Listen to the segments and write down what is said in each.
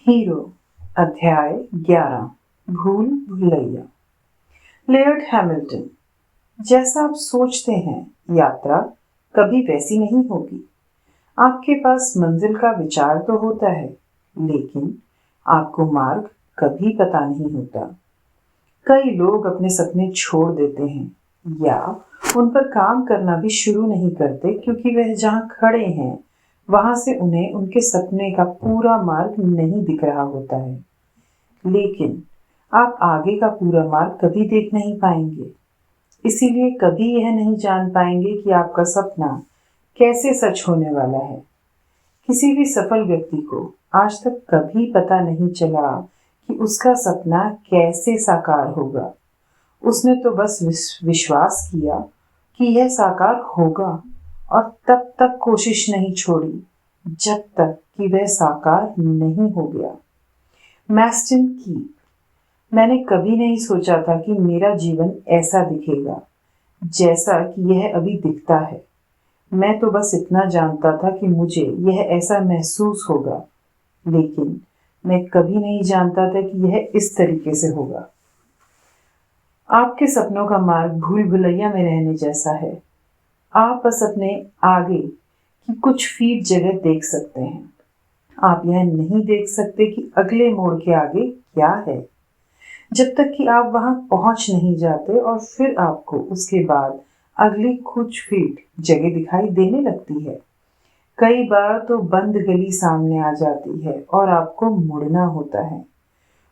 Hero अध्याय 11 भूल Bhulaiyaa. Layered Hamilton. जैसा आप सोचते हैं यात्रा कभी वैसी नहीं होगी। आपके पास मंजिल का विचार तो होता है, लेकिन आपको मार्ग कभी पता नहीं होता। कई लोग अपने सपने छोड़ देते हैं या उन पर काम करना भी शुरू नहीं करते क्योंकि वह जहाँ खड़े हैं वहां से उन्हें उनके सपने का पूरा मार्ग नहीं दिख रहा होता है। लेकिन आप आगे का पूरा मार्ग कभी देख नहीं पाएंगे, इसीलिए कभी यह नहीं जान पाएंगे कि आपका सपना कैसे सच होने वाला है। किसी भी सफल व्यक्ति को आज तक कभी पता नहीं चला कि उसका सपना कैसे साकार होगा। उसने तो बस विश्वास किया कि यह साकार होगा और तब तक कोशिश नहीं छोड़ी जब तक कि वह साकार नहीं हो गया। मैस्टिन कीप। मैंने कभी नहीं सोचा था कि मेरा जीवन ऐसा दिखेगा जैसा कि यह अभी दिखता है। मैं तो बस इतना जानता था कि मुझे यह ऐसा महसूस होगा, लेकिन मैं कभी नहीं जानता था कि यह इस तरीके से होगा। आपके सपनों का मार्ग भूल भुलैया में रहने जैसा है। आप बस अपने आगे की कुछ फीट जगह देख सकते हैं। आप यह नहीं देख सकते कि अगले मोड़ के आगे क्या है, जब तक कि आप वहां पहुंच नहीं जाते और फिर आपको उसके बाद अगली कुछ फीट जगह दिखाई देने लगती है। कई बार तो बंद गली सामने आ जाती है और आपको मुड़ना होता है।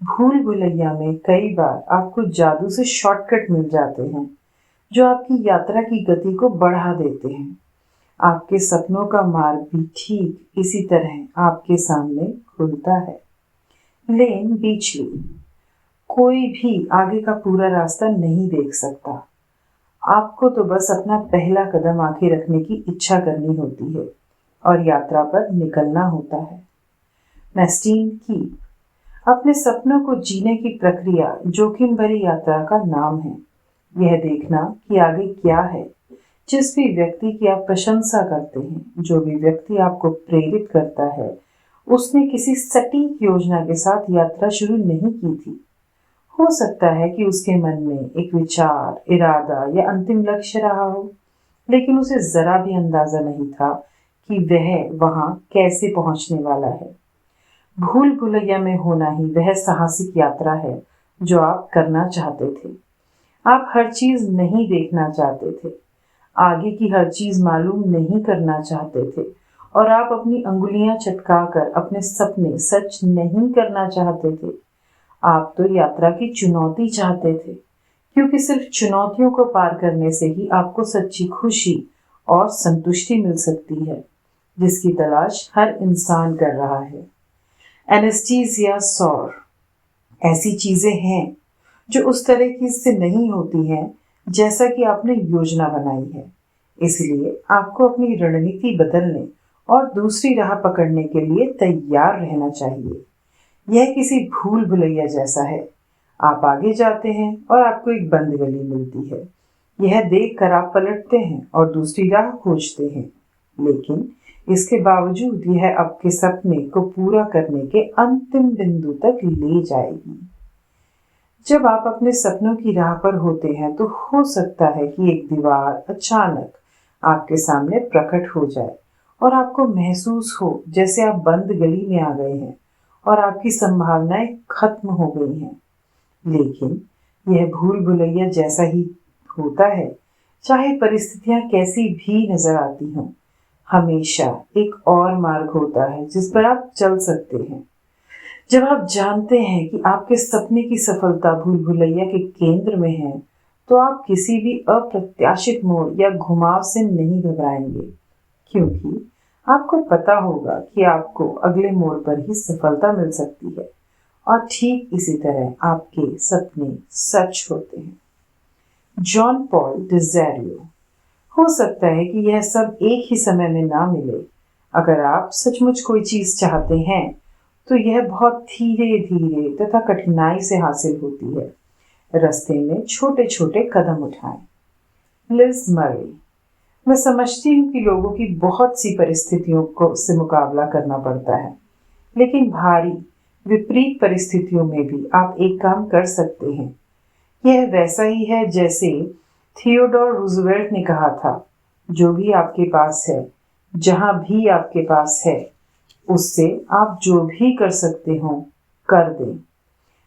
भूल भुलैया में कई बार आपको जादू से शॉर्टकट मिल जाते हैं जो आपकी यात्रा की गति को बढ़ा देते हैं। आपके सपनों का मार्ग भी ठीक इसी तरह आपके सामने खुलता है। लेन बीचली। कोई भी आगे का पूरा रास्ता नहीं देख सकता। आपको तो बस अपना पहला कदम आगे रखने की इच्छा करनी होती है और यात्रा पर निकलना होता है। मैस्टीन की। अपने सपनों को जीने की प्रक्रिया जोखिम भरी यात्रा का नाम है। यह देखना कि आगे क्या है। जिस भी व्यक्ति की आप प्रशंसा करते हैं, जो भी व्यक्ति आपको प्रेरित करता है, उसने किसी सटीक योजना के साथ यात्रा शुरू नहीं की थी। हो सकता है कि उसके मन में एक विचार, इरादा या अंतिम लक्ष्य रहा हो, लेकिन उसे जरा भी अंदाजा नहीं था कि वह वहां कैसे पहुंचने वाला है। भूल भुलैया में होना ही वह साहसिक यात्रा है जो आप करना चाहते थे। आप हर चीज नहीं देखना चाहते थे, आगे की हर चीज मालूम नहीं करना चाहते थे और आप अपनी अंगुलियां चटकाकर अपने सपने सच नहीं करना चाहते थे। आप तो यात्रा की चुनौती चाहते थे, क्योंकि सिर्फ चुनौतियों को पार करने से ही आपको सच्ची खुशी और संतुष्टि मिल सकती है, जिसकी तलाश हर इंसान कर रहा है। एनेस्थीसिया सौर। ऐसी चीजें हैं जो उस तरह की से नहीं होती हैं जैसा कि आपने योजना बनाई है। इसलिए आपको अपनी रणनीति बदलने और दूसरी राह पकड़ने के लिए तैयार रहना चाहिए। यह किसी भूल भुलैया जैसा है। आप आगे जाते हैं और आपको एक बंद गली मिलती है। यह देखकर आप पलटते हैं और दूसरी राह खोजते हैं, लेकिन इसके बावजूद यह आपके सपने को पूरा करने के अंतिम बिंदु तक ले जाएगी। जब आप अपने सपनों की राह पर होते हैं तो हो सकता है कि एक दीवार अचानक आपके सामने प्रकट हो जाए और आपको महसूस हो जैसे आप बंद गली में आ गए हैं और आपकी संभावनाएं खत्म हो गई हैं। लेकिन यह भूल भुलैया जैसा ही होता है, चाहे परिस्थितियां कैसी भी नजर आती हों। हमेशा एक और मार्ग होता है जिस पर आप चल सकते हैं। जब आप जानते हैं कि आपके सपने की सफलता भूल भुलैया के केंद्र में है, तो आप किसी भी अप्रत्याशित मोड़ या घुमाव से नहीं घबराएंगे, क्योंकि आपको पता होगा कि आपको अगले मोड़ पर ही सफलता मिल सकती है और ठीक इसी तरह आपके सपने सच होते हैं। John Paul DeJoria. हो सकता है कि यह सब एक ही समय में ना मिले। अगर आप सचमुच कोई चीज चाहते हैं तो यह बहुत धीरे धीरे तथा कठिनाई से हासिल होती है। रास्ते में छोटे छोटे कदम उठाएं। लिज मरे। मैं समझती हूँ कि लोगों की बहुत सी परिस्थितियों को से मुकाबला करना पड़ता है, लेकिन भारी विपरीत परिस्थितियों में भी आप एक काम कर सकते हैं। यह वैसा ही है जैसे थियोडोर रूजवेल्ट ने कहा था, जो भी आपके पास है, जहां भी आपके पास है, उससे आप जो भी कर सकते हो कर दें।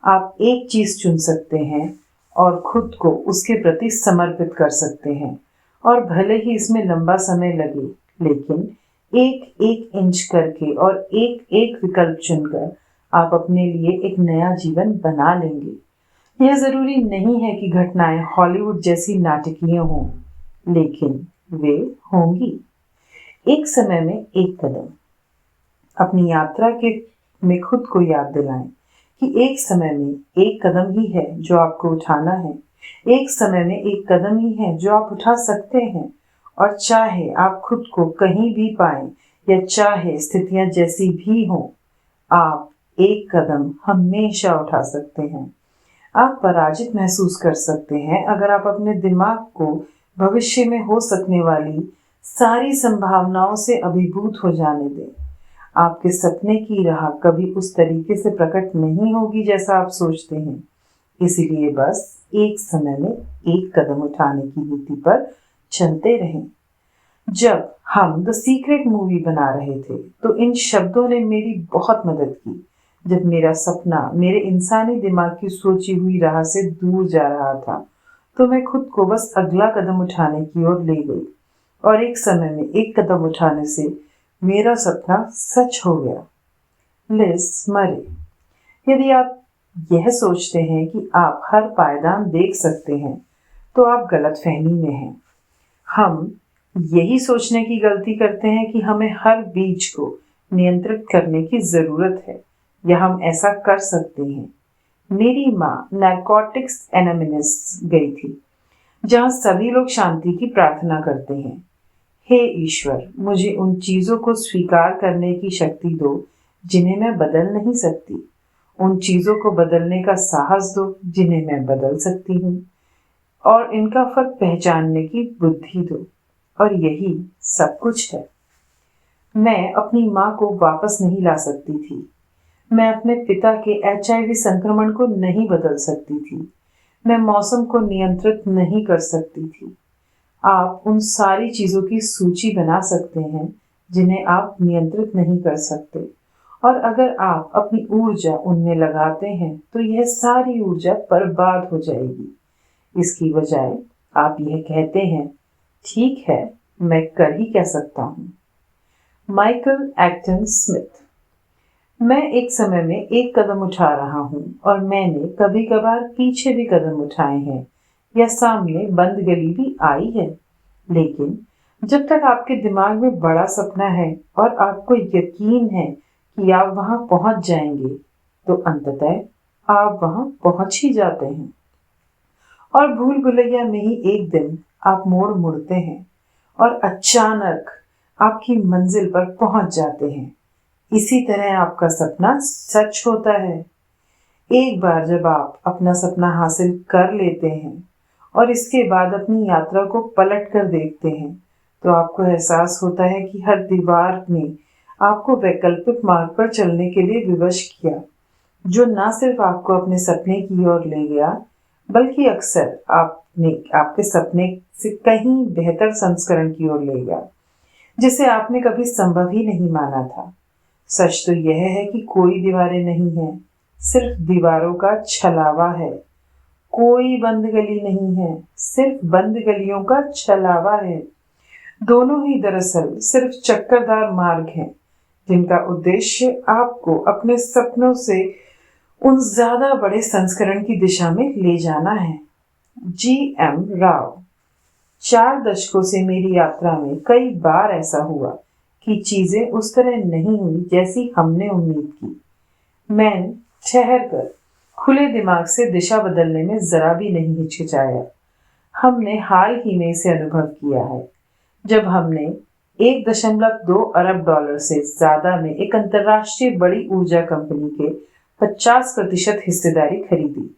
आप एक चीज चुन सकते हैं और खुद को उसके प्रति समर्पित कर सकते हैं, और भले ही इसमें लंबा समय लगे, लेकिन एक एक इंच करके और एक एक विकल्प चुनकर आप अपने लिए एक नया जीवन बना लेंगे। यह जरूरी नहीं है कि घटनाएं हॉलीवुड जैसी नाटकीय हों, लेकिन वे होंगी। एक समय में एक कदम। अपनी यात्रा के में खुद को याद दिलाएं कि एक समय में एक कदम ही है जो आपको उठाना है। एक समय में एक कदम ही है जो आप उठा सकते हैं, और चाहे आप खुद को कहीं भी पाएं या चाहे स्थितियां जैसी भी हों, आप एक कदम हमेशा उठा सकते हैं। आप पराजित महसूस कर सकते हैं अगर आप अपने दिमाग को भविष्य में हो सकने वाली सारी संभावनाओं से अभिभूत हो जाने दें। आपके सपने की राह कभी उस तरीके से प्रकट नहीं होगी जैसा आप सोचते हैं। इसीलिए बस एक समय में एक कदम उठाने की नीति पर चलते रहें। जब हम द सीक्रेट मूवी बना रहे थे तो इन शब्दों ने मेरी बहुत मदद की। जब मेरा सपना मेरे इंसानी दिमाग की सोची हुई राह से दूर जा रहा था, तो मैं खुद को बस अगला कदम उठाने की ओर ले गई, और एक समय में एक कदम उठाने से मेरा सपना सच हो गया। लिज मरे। यदि आप यह सोचते हैं कि आप हर पायदान देख सकते हैं, तो आप गलतफहमी में हैं। हम यही सोचने की गलती करते हैं कि हमें हर बीज को नियंत्रित करने की जरूरत है, या हम ऐसा कर सकते हैं। मेरी माँ नारकोटिक्स एनोनिमस गई थी, जहाँ सभी लोग शांति की प्रार्थना करते हैं। हे ईश्वर, मुझे उन चीजों को स्वीकार करने की शक्ति दो जिन्हें मैं बदल नहीं सकती, उन चीजों को बदलने का साहस दो जिन्हें मैं बदल सकती हूँ, और इनका फर्क पहचानने की बुद्धि दो। और यही सब कुछ है। मैं अपनी माँ को वापस नहीं ला सकती थी। मैं अपने पिता के HIV संक्रमण को नहीं बदल सकती थी। मैं मौसम को नियंत्रित नहीं कर सकती थी। आप उन सारी चीजों की सूची बना सकते हैं जिन्हें आप नियंत्रित नहीं कर सकते, और अगर आप अपनी ऊर्जा उनमें लगाते हैं तो यह सारी ऊर्जा बर्बाद हो जाएगी। इसकी बजाय आप यह कहते हैं, ठीक है, मैं कर ही क्या सकता हूँ। Michael Acton Smith. मैं एक समय में एक कदम उठा रहा हूँ, और मैंने कभी कभार पीछे भी कदम उठाए हैं, या सामने बंद गली भी आई है। लेकिन जब तक आपके दिमाग में बड़ा सपना है और आपको यकीन है कि आप वहां पहुंच जाएंगे, तो अंततः आप वहां पहुंच ही जाते हैं। और भूल भुलैया में ही एक दिन आप मुड़ते हैं और अचानक आपकी मंजिल पर पहुंच जाते हैं। इसी तरह आपका सपना सच होता है। एक बार जब आप अपना सपना हासिल कर लेते हैं और इसके बाद अपनी यात्रा को पलट कर देखते हैं, तो आपको एहसास होता है कि हर दीवार ने आपको वैकल्पिक मार्ग पर चलने के लिए विवश किया, जो न सिर्फ आपको अपने सपने की ओर ले गया, बल्कि अक्सर आपके सपने से कहीं बेहतर संस्करण की ओर ले गया, जिसे आपने कभी संभव ही नहीं माना था। सच तो यह है कि कोई दीवारें नहीं है, सिर्फ दीवारों का छलावा है। कोई बंद गली नहीं है, सिर्फ बंद गलियों का छलावा है। दोनों ही दरअसल सिर्फ चक्करदार मार्ग हैं, जिनका उद्देश्य आपको अपने सपनों से उन ज्यादा बड़े संस्करण की दिशा में ले जाना है। G.M. राव। 4 दशकों से मेरी यात्रा में कई बार ऐसा हुआ कि चीजें उस तरह नहीं हुई जैसी हमने उम्मीद की। मैं ठहरकर खुले दिमाग से दिशा बदलने में जरा भी नहीं हिचकिचाया। हमने हाल ही में इसे अनुभव किया है, जब हमने $1.2 अरब से ज्यादा में एक अंतर्राष्ट्रीय बड़ी ऊर्जा कंपनी के 50% हिस्सेदारी खरीदी।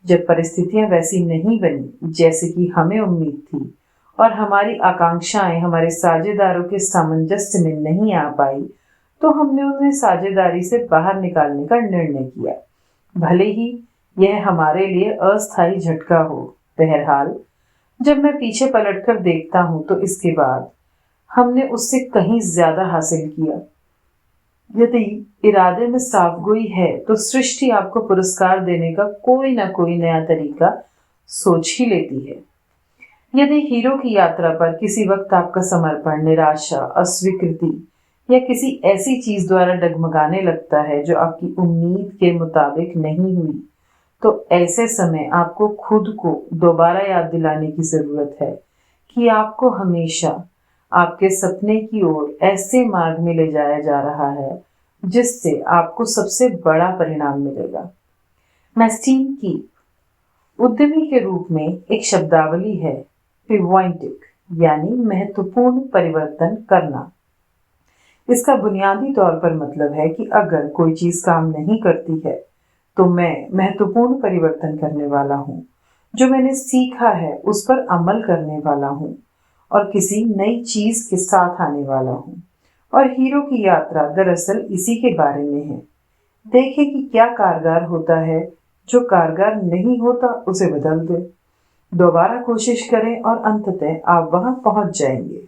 जब परिस्थितियां वैसी नहीं बनी जैसे कि हमें उम्मीद थी, और हमारी आकांक्षाएं हमारे साझेदारों के सामंजस्य में नहीं आ पाई, तो हमने उन्हें साझेदारी से बाहर निकालने का निर्णय किया, भले ही यह हमारे लिए अस्थायी झटका हो। बहरहाल जब मैं पीछे पलटकर देखता हूं तो इसके बाद हमने उससे कहीं ज्यादा हासिल किया। यदि इरादे में साफगोई है तो सृष्टि आपको पुरस्कार देने का कोई ना कोई नया तरीका सोच ही लेती है। यदि हीरो की यात्रा पर किसी वक्त आपका समर्पण, निराशा, अस्वीकृति या किसी ऐसी चीज द्वारा डगमगाने लगता है जो आपकी उम्मीद के मुताबिक नहीं हुई, तो ऐसे समय आपको खुद को दोबारा याद दिलाने की जरूरत है कि आपको हमेशा आपके सपने की ओर ऐसे मार्ग में ले जाया जा रहा है जिससे आपको सबसे बड़ा परिणाम मिलेगा। मैस्टीन की उद्यमी के रूप में एक शब्दावली है, पिवॉइंटिक, यानी महत्वपूर्ण परिवर्तन करना। इसका बुनियादी तौर पर मतलब है कि अगर कोई चीज काम नहीं करती है तो मैं महत्वपूर्ण परिवर्तन करने वाला हूँ, जो मैंने सीखा है उस पर अमल करने वाला हूँ और किसी नई चीज के साथ आने वाला हूँ। और हीरो की यात्रा दरअसल इसी के बारे में है। देखें कि क्या कारगर होता है, जो कारगर नहीं होता उसे बदल दे। दोबारा कोशिश करें और अंततः आप वहां पहुंच जाएंगे।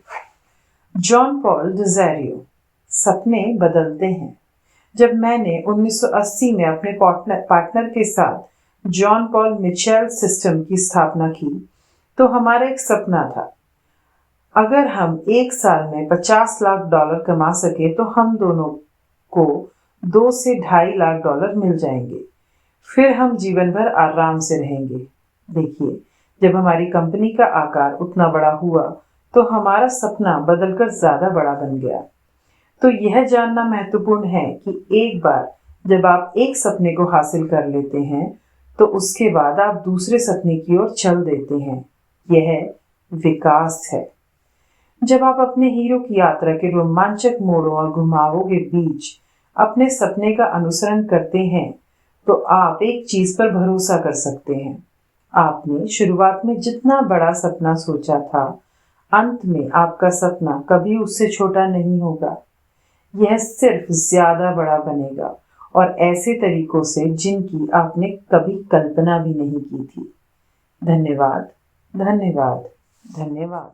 John Paul DeJoria. सपने बदलते हैं। जब मैंने 1980 में अपने पार्टनर के साथ जॉन पॉल मिचेल सिस्टम की स्थापना की तो हमारा एक सपना था, अगर हम एक साल में $50 लाख कमा सके तो हम दोनों को $2 से $2.5 लाख मिल जाएंगे, फिर हम जीवन भर आराम से रहेंगे। देखिए, जब हमारी कंपनी का आकार उतना बड़ा हुआ तो हमारा सपना बदलकर ज्यादा बड़ा बन गया। तो यह जानना महत्वपूर्ण है कि एक बार जब आप एक सपने को हासिल कर लेते हैं तो उसके बाद आप दूसरे सपने की ओर चल देते हैं। यह विकास है। जब आप अपने हीरो की यात्रा के रोमांचक मोड़ों और घुमावों के बीच अपने सपने का अनुसरण करते हैं तो आप एक चीज पर भरोसा कर सकते हैं, आपने शुरुआत में जितना बड़ा सपना सोचा था, अंत में आपका सपना कभी उससे छोटा नहीं होगा। यह सिर्फ ज्यादा बड़ा बनेगा और ऐसे तरीकों से जिनकी आपने कभी कल्पना भी नहीं की थी। धन्यवाद, धन्यवाद, धन्यवाद।